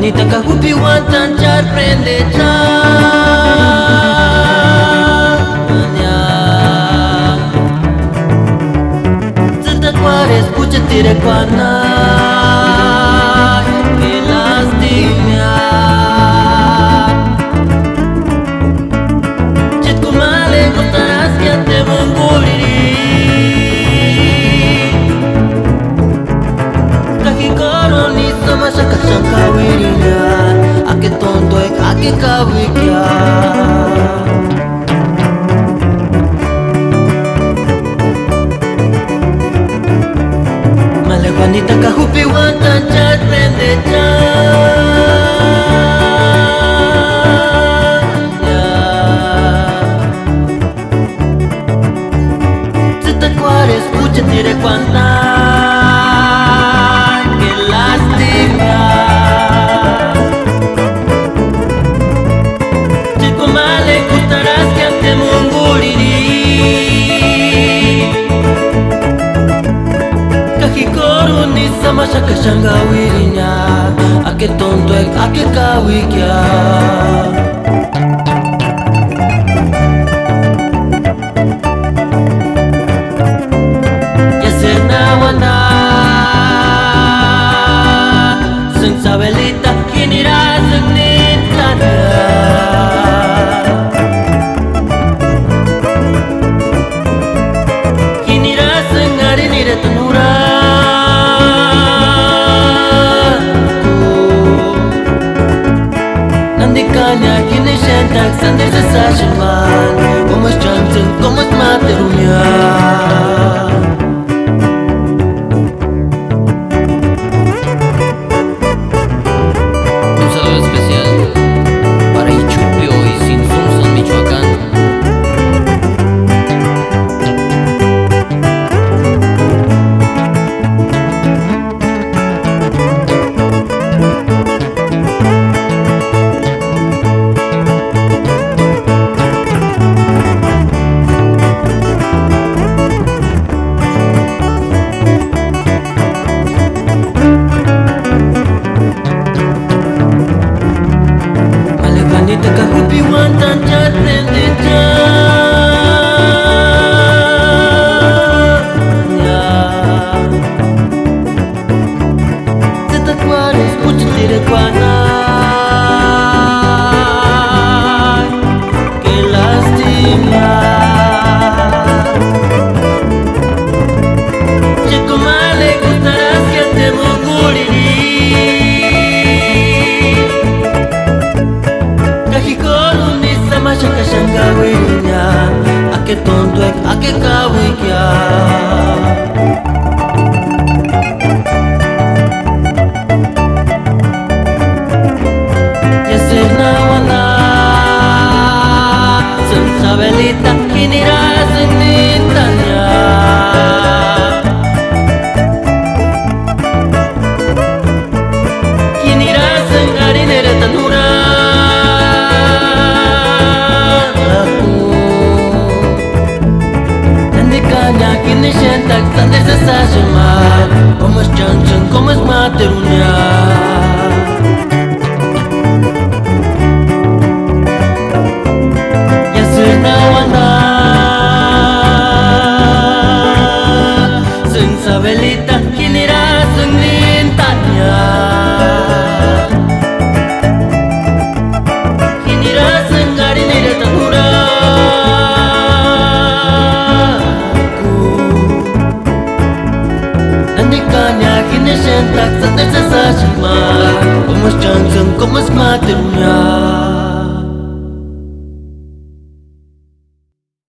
Wanita kahupiwan tancar prende Cuare escucha tire cuana que lastimia Chet kumale gustarás que te mongoliri Kaki koroni sama shaka shanka wirinya Ake tonto ek ake kawikya Wanita kahupiwan tancar prende Seta cuare escucha tire cuanta que lastima Chico male gustarás que ante mongoliri Kahikoruni sama shaka shanga wirinya Ake tonto ek ake kawikya Yasena wana Sung sabelita kinira sung nintana Kinira sung arinira tanura Kanya kini shentak sandir sesashin man Komas chanchun, komas materunya Un saludo especial para Ichupio y Sinsunzan, Michoacán Wanita kahupiwan tancar prende Seta cuare escucha tire cuana que lastima Chico male gustarás que te mongoliri Kahikoruni sama shaka shanga wirinya Ake tonto ek ake kawikya Yasena wana Sung sabelita kinira sung nintanya Kinira sung arinera tanura Kini shentak sandir sesashin man Komas chanchun, komas materunya Yasena wana Sung sabelita kinira sung nintanya Kinira sung arinera tanura Kanya kini shentak sandir sesashin man Komas chanchun, komas materunya